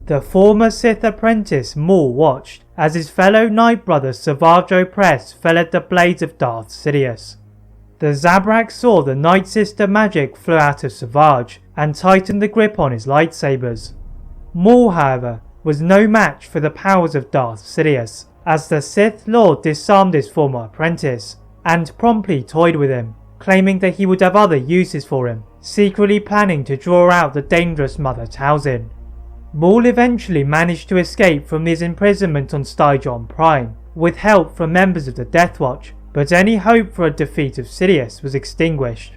The former Sith apprentice Maul watched as his fellow Nightbrother Savage Opress fell at the blades of Darth Sidious. The Zabrak saw the Nightsister Magic flow out of Savage and tightened the grip on his lightsabers. Maul, however, was no match for the powers of Darth Sidious, as the Sith Lord disarmed his former apprentice and promptly toyed with him, claiming that he would have other uses for him, secretly planning to draw out the dangerous Mother Talzin. Maul eventually managed to escape from his imprisonment on Stygeon Prime, with help from members of the Death Watch, but any hope for a defeat of Sidious was extinguished.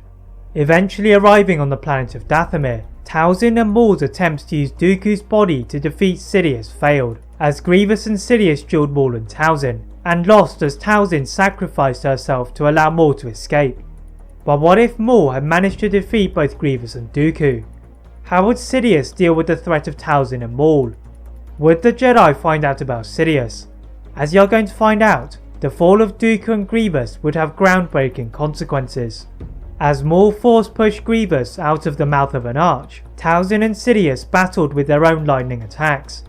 Eventually arriving on the planet of Dathomir, Talzin and Maul's attempts to use Dooku's body to defeat Sidious failed, as Grievous and Sidious duelled Maul and Talzin, and lost as Talzin sacrificed herself to allow Maul to escape. But what if Maul had managed to defeat both Grievous and Dooku? How would Sidious deal with the threat of Talzin and Maul? Would the Jedi find out about Sidious? As you are going to find out, the fall of Dooku and Grievous would have groundbreaking consequences. As Maul force-pushed Grievous out of the mouth of an arch, Talzin and Sidious battled with their own lightning attacks.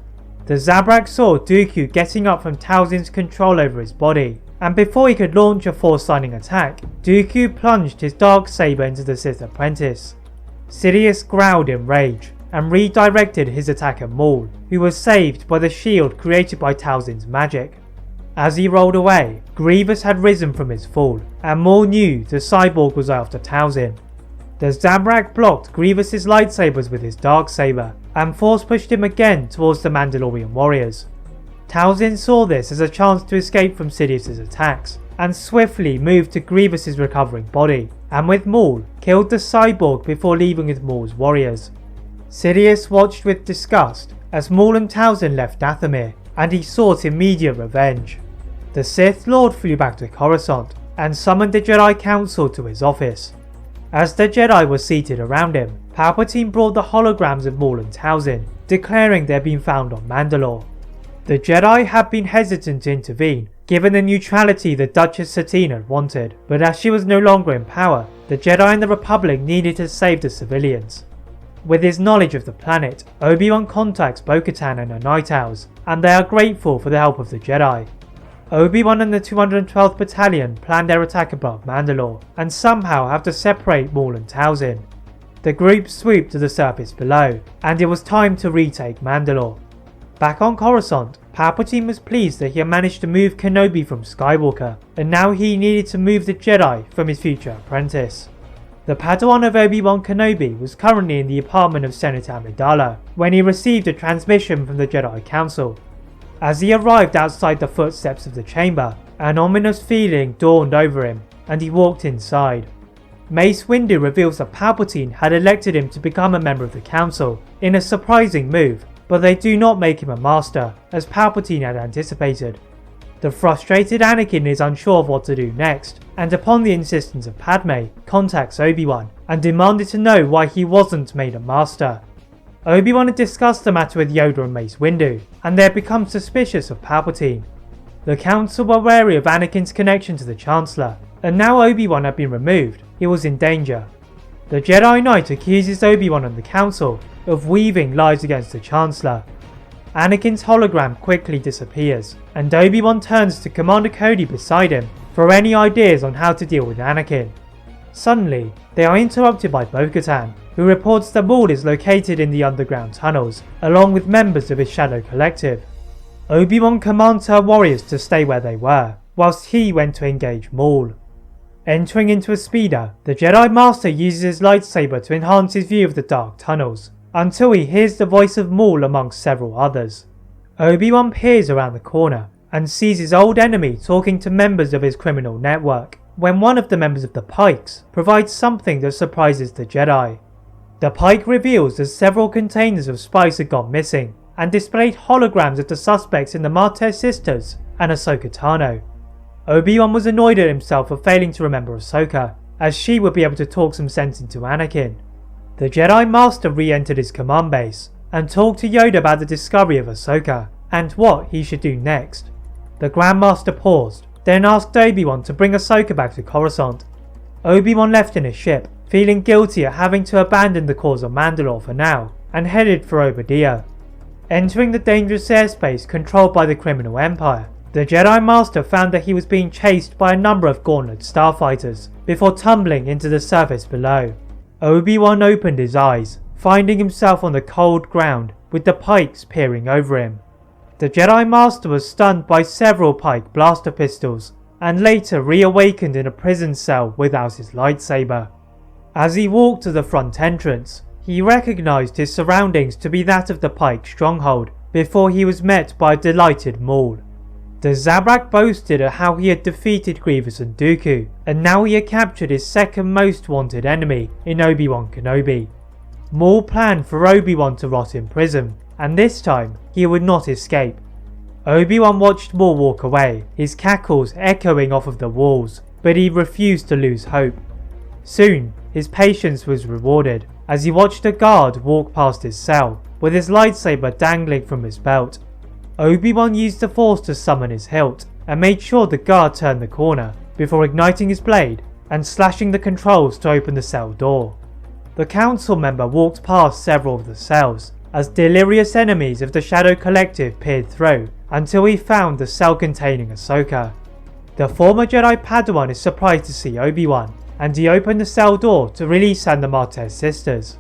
The Zabrak saw Dooku getting up from Talzin's control over his body, and before he could launch a force-lightning attack, Dooku plunged his darksaber into the Sith apprentice. Sidious growled in rage, and redirected his attack at Maul, who was saved by the shield created by Talzin's magic. As he rolled away, Grievous had risen from his fall, and Maul knew the cyborg was after Talzin. The Zabrak blocked Grievous's lightsabers with his darksaber, and force-pushed him again towards the Mandalorian warriors. Talzin saw this as a chance to escape from Sidious's attacks, and swiftly moved to Grievous's recovering body, and with Maul, killed the cyborg before leaving with Maul's warriors. Sidious watched with disgust as Maul and Talzin left Dathomir, and he sought immediate revenge. The Sith Lord flew back to Coruscant, and summoned the Jedi Council to his office. As the Jedi were seated around him, Palpatine brought the holograms of Maul and Talzin, declaring they had been found on Mandalore. The Jedi had been hesitant to intervene, given the neutrality the Duchess Satine had wanted, but as she was no longer in power, the Jedi and the Republic needed to save the civilians. With his knowledge of the planet, Obi-Wan contacts Bo-Katan and her Night Owls, and they are grateful for the help of the Jedi. Obi-Wan and the 212th Battalion plan their attack above Mandalore, and somehow have to separate Maul and Talzin. The group swooped to the surface below, and it was time to retake Mandalore. Back on Coruscant, Palpatine was pleased that he had managed to move Kenobi from Skywalker, and now he needed to move the Jedi from his future apprentice. The Padawan of Obi-Wan Kenobi was currently in the apartment of Senator Amidala when he received a transmission from the Jedi Council. As he arrived outside the footsteps of the chamber, an ominous feeling dawned over him, and he walked inside. Mace Windu reveals that Palpatine had elected him to become a member of the Council, in a surprising move, but they do not make him a master, as Palpatine had anticipated. The frustrated Anakin is unsure of what to do next, and upon the insistence of Padme, contacts Obi-Wan, and demanded to know why he wasn't made a master. Obi-Wan had discussed the matter with Yoda and Mace Windu, and they had become suspicious of Palpatine. The Council were wary of Anakin's connection to the Chancellor, and now Obi-Wan had been removed, he was in danger. The Jedi Knight accuses Obi-Wan and the Council of weaving lies against the Chancellor. Anakin's hologram quickly disappears, and Obi-Wan turns to Commander Cody beside him for any ideas on how to deal with Anakin. Suddenly, they are interrupted by Bo-Katan, who reports that Maul is located in the underground tunnels, along with members of his Shadow Collective. Obi-Wan commands her warriors to stay where they were, whilst he went to engage Maul. Entering into a speeder, the Jedi Master uses his lightsaber to enhance his view of the dark tunnels, until he hears the voice of Maul amongst several others. Obi-Wan peers around the corner, and sees his old enemy talking to members of his criminal network, when one of the members of the Pikes provides something that surprises the Jedi. The Pike reveals that several containers of spice had gone missing, and displayed holograms of the suspects in the Martez sisters and Ahsoka Tano. Obi-Wan was annoyed at himself for failing to remember Ahsoka, as she would be able to talk some sense into Anakin. The Jedi Master re-entered his command base, and talked to Yoda about the discovery of Ahsoka, and what he should do next. The Grand Master paused, then asked Obi-Wan to bring Ahsoka back to Coruscant. Obi-Wan left in his ship, feeling guilty at having to abandon the cause of Mandalore for now, and headed for Oba Diah. Entering the dangerous airspace controlled by the criminal empire, the Jedi Master found that he was being chased by a number of gauntlet starfighters before tumbling into the surface below. Obi-Wan opened his eyes, finding himself on the cold ground with the pikes peering over him. The Jedi Master was stunned by several pike blaster pistols and later reawakened in a prison cell without his lightsaber. As he walked to the front entrance, he recognized his surroundings to be that of the Pike stronghold before he was met by a delighted Maul. The Zabrak boasted of how he had defeated Grievous and Dooku, and now he had captured his second most wanted enemy in Obi-Wan Kenobi. Maul planned for Obi-Wan to rot in prison, and this time he would not escape. Obi-Wan watched Maul walk away, his cackles echoing off of the walls, but he refused to lose hope. Soon, his patience was rewarded as he watched a guard walk past his cell with his lightsaber dangling from his belt. Obi-Wan used the Force to summon his hilt and made sure the guard turned the corner before igniting his blade and slashing the controls to open the cell door. The council member walked past several of the cells as delirious enemies of the Shadow Collective peered through until he found the cell containing Ahsoka. The former Jedi Padawan is surprised to see Obi-Wan, and he opened the cell door to release the Martez sisters.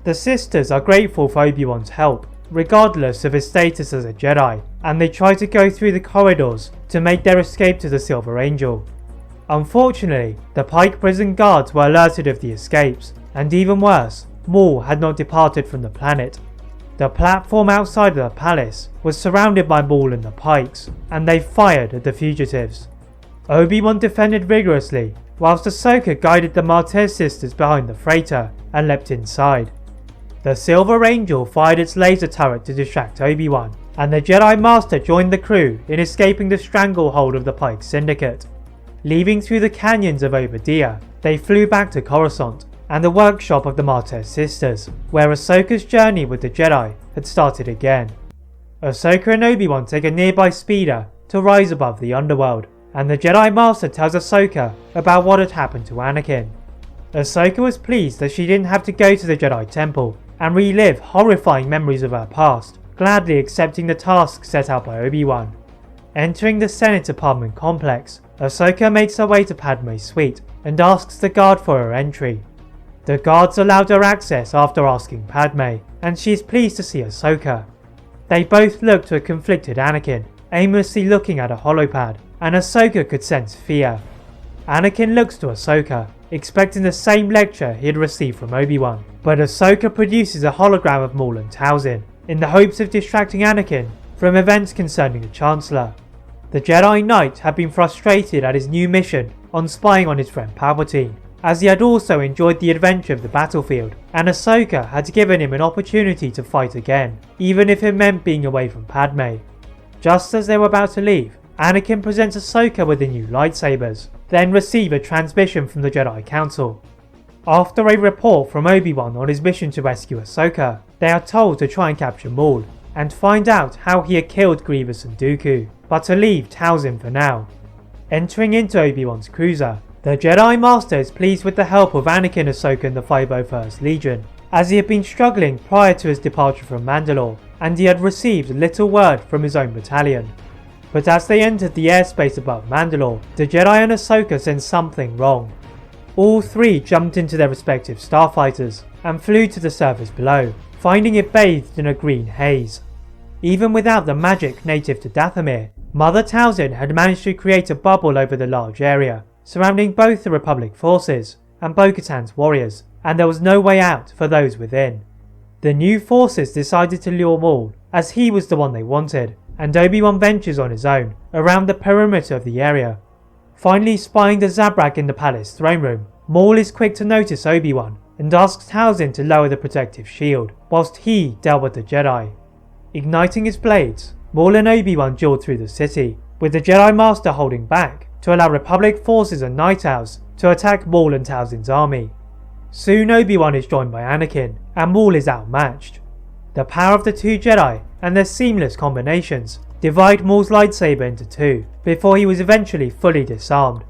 The sisters are grateful for Obi-Wan's help, regardless of his status as a Jedi, and they try to go through the corridors to make their escape to the Silver Angel. Unfortunately, the Pike prison guards were alerted of the escapes, and even worse, Maul had not departed from the planet. The platform outside of the palace was surrounded by Maul and the Pikes, and they fired at the fugitives. Obi-Wan defended vigorously, whilst Ahsoka guided the Martez sisters behind the freighter and leapt inside. The Silver Angel fired its laser turret to distract Obi-Wan, and the Jedi Master joined the crew in escaping the stranglehold of the Pike Syndicate. Leaving through the canyons of Oba Diah, they flew back to Coruscant and the workshop of the Martez sisters, where Ahsoka's journey with the Jedi had started again. Ahsoka and Obi-Wan take a nearby speeder to rise above the underworld, and the Jedi Master tells Ahsoka about what had happened to Anakin. Ahsoka was pleased that she didn't have to go to the Jedi Temple and relive horrifying memories of her past, gladly accepting the task set out by Obi-Wan. Entering the Senate apartment complex, Ahsoka makes her way to Padme's suite and asks the guard for her entry. The guards allowed her access after asking Padme, and she is pleased to see Ahsoka. They both look to a conflicted Anakin, aimlessly looking at a holopad, and Ahsoka could sense fear. Anakin looks to Ahsoka, expecting the same lecture he had received from Obi-Wan, but Ahsoka produces a hologram of Maul and Talzin, in the hopes of distracting Anakin from events concerning the Chancellor. The Jedi Knight had been frustrated at his new mission on spying on his friend Palpatine, as he had also enjoyed the adventure of the battlefield, and Ahsoka had given him an opportunity to fight again, even if it meant being away from Padme. Just as they were about to leave, Anakin presents Ahsoka with the new lightsabers, then receive a transmission from the Jedi Council. After a report from Obi-Wan on his mission to rescue Ahsoka, they are told to try and capture Maul, and find out how he had killed Grievous and Dooku, but to leave Talzin for now. Entering into Obi-Wan's cruiser, the Jedi Master is pleased with the help of Anakin, Ahsoka and the 501st Legion, as he had been struggling prior to his departure from Mandalore, and he had received little word from his own battalion. But as they entered the airspace above Mandalore, the Jedi and Ahsoka sensed something wrong. All three jumped into their respective starfighters and flew to the surface below, finding it bathed in a green haze. Even without the magic native to Dathomir, Mother Talzin had managed to create a bubble over the large area, surrounding both the Republic forces and Bo-Katan's warriors, and there was no way out for those within. The new forces decided to lure Maul, as he was the one they wanted, and Obi-Wan ventures on his own around the perimeter of the area. Finally spying the Zabrak in the palace throne room, Maul is quick to notice Obi-Wan and asks Talzin to lower the protective shield, whilst he dealt with the Jedi. Igniting his blades, Maul and Obi-Wan dueled through the city, with the Jedi Master holding back to allow Republic forces and Night Owls to attack Maul and Talzin's army. Soon Obi-Wan is joined by Anakin, and Maul is outmatched. The power of the two Jedi and their seamless combinations divide Maul's lightsaber into two, before he was eventually fully disarmed.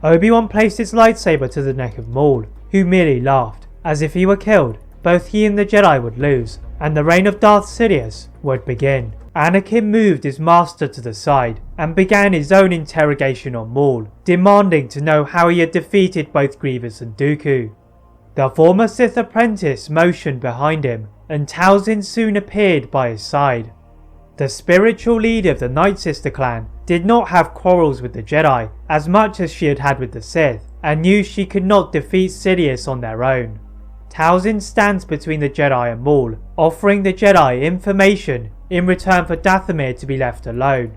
Obi-Wan placed his lightsaber to the neck of Maul, who merely laughed, as if he were killed, both he and the Jedi would lose, and the reign of Darth Sidious would begin. Anakin moved his master to the side and began his own interrogation on Maul, demanding to know how he had defeated both Grievous and Dooku. The former Sith apprentice motioned behind him, and Talzin soon appeared by his side. The spiritual leader of the Nightsister clan did not have quarrels with the Jedi as much as she had had with the Sith, and knew she could not defeat Sidious on their own. Talzin stands between the Jedi and Maul, offering the Jedi information in return for Dathomir to be left alone.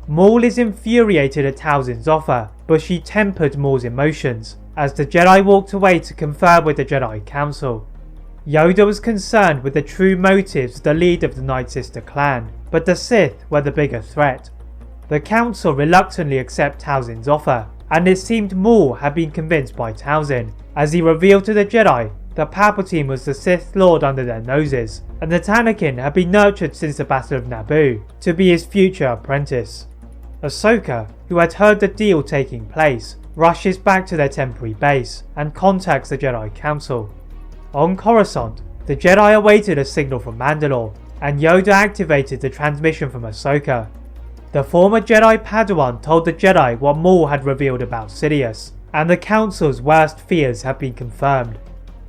Maul is infuriated at Talzin's offer, but she tempered Maul's emotions as the Jedi walked away to confer with the Jedi Council. Yoda was concerned with the true motives of the leader of the Nightsister clan, but the Sith were the bigger threat. The Council reluctantly accepted Talzin's offer, and it seemed Maul had been convinced by Talzin, as he revealed to the Jedi that Palpatine was the Sith Lord under their noses, and that Anakin had been nurtured since the Battle of Naboo to be his future apprentice. Ahsoka, who had heard the deal taking place, rushes back to their temporary base and contacts the Jedi Council. On Coruscant, the Jedi awaited a signal from Mandalore, and Yoda activated the transmission from Ahsoka. The former Jedi Padawan told the Jedi what Maul had revealed about Sidious, and the Council's worst fears had been confirmed.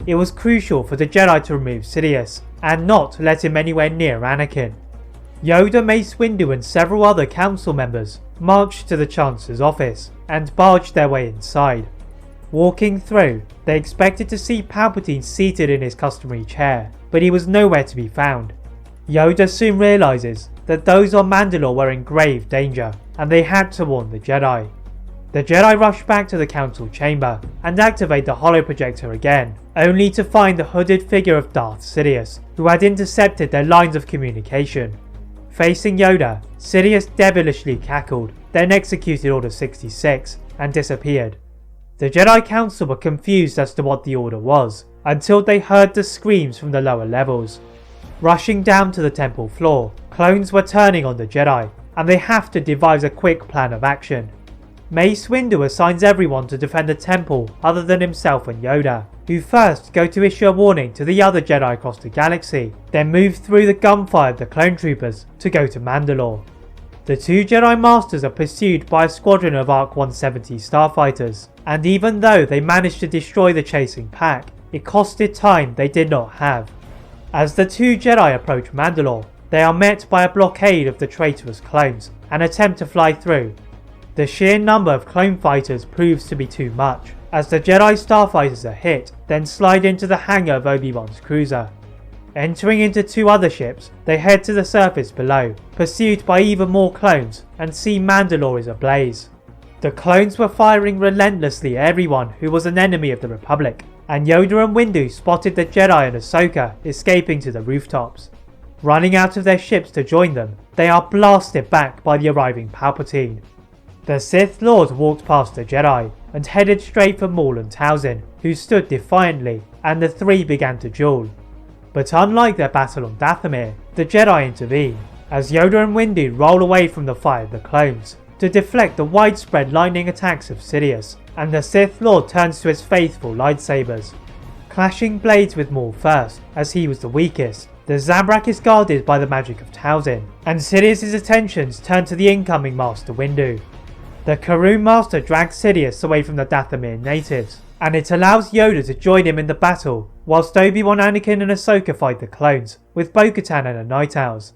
It was crucial for the Jedi to remove Sidious, and not let him anywhere near Anakin. Yoda, Mace Windu and several other council members marched to the Chancellor's office and barged their way inside. Walking through, they expected to see Palpatine seated in his customary chair, but he was nowhere to be found. Yoda soon realises that those on Mandalore were in grave danger, and they had to warn the Jedi. The Jedi rush back to the council chamber and activate the holoprojector again, only to find the hooded figure of Darth Sidious, who had intercepted their lines of communication. Facing Yoda, Sidious devilishly cackled, then executed Order 66 and disappeared. The Jedi Council were confused as to what the order was, until they heard the screams from the lower levels. Rushing down to the temple floor, clones were turning on the Jedi, and they have to devise a quick plan of action. Mace Windu assigns everyone to defend the temple other than himself and Yoda, who first go to issue a warning to the other Jedi across the galaxy, then move through the gunfire of the clone troopers to go to Mandalore. The two Jedi Masters are pursued by a squadron of Arc 170 starfighters, and even though they managed to destroy the chasing pack, it costed time they did not have. As the two Jedi approach Mandalore, they are met by a blockade of the traitorous clones and attempt to fly through. The sheer number of clone fighters proves to be too much, as the Jedi starfighters are hit, then slide into the hangar of Obi-Wan's cruiser. Entering into two other ships, they head to the surface below, pursued by even more clones, and see Mandalore is ablaze. The clones were firing relentlessly at everyone who was an enemy of the Republic, and Yoda and Windu spotted the Jedi and Ahsoka escaping to the rooftops. Running out of their ships to join them, they are blasted back by the arriving Palpatine. The Sith Lord walked past the Jedi and headed straight for Maul and Talzin, who stood defiantly, and the three began to duel. But unlike their battle on Dathomir, the Jedi intervene, as Yoda and Windu roll away from the fire of the clones to deflect the widespread lightning attacks of Sidious, and the Sith Lord turns to his faithful lightsabers. Clashing blades with Maul first, as he was the weakest, the Zabrak is guarded by the magic of Talzin, and Sidious's attentions turn to the incoming Master Windu. The Karun Master drags Sidious away from the Dathomir natives, and it allows Yoda to join him in the battle, whilst Obi-Wan, Anakin and Ahsoka fight the clones, with Bo-Katan and the Night Owls.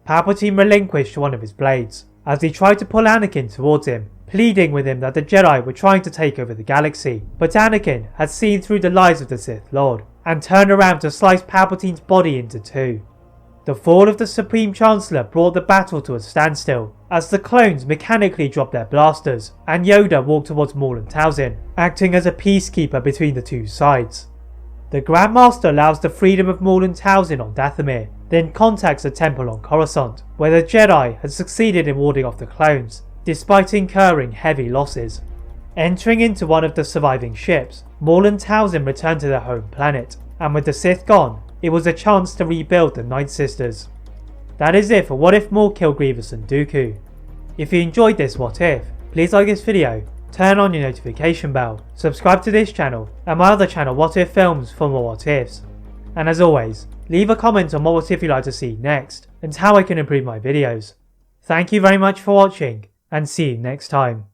Palpatine relinquished one of his blades, as he tried to pull Anakin towards him, pleading with him that the Jedi were trying to take over the galaxy, but Anakin had seen through the lies of the Sith Lord, and turned around to slice Palpatine's body into two. The fall of the Supreme Chancellor brought the battle to a standstill, as the clones mechanically dropped their blasters, and Yoda walked towards Maul and Talzin, acting as a peacekeeper between the two sides. The Grand Master allows the freedom of Maul and Talzin on Dathomir, then contacts a temple on Coruscant, where the Jedi had succeeded in warding off the clones, despite incurring heavy losses. Entering into one of the surviving ships, Maul and Talzin return to their home planet, and with the Sith gone, it was a chance to rebuild the Nightsisters. That is it for What If Maul killed Grievous and Dooku. If you enjoyed this What If, please like this video, turn on your notification bell, subscribe to this channel and my other channel What If Films for more What Ifs. And as always, leave a comment on what Sith you'd like to see next, and how I can improve my videos. Thank you very much for watching, and see you next time.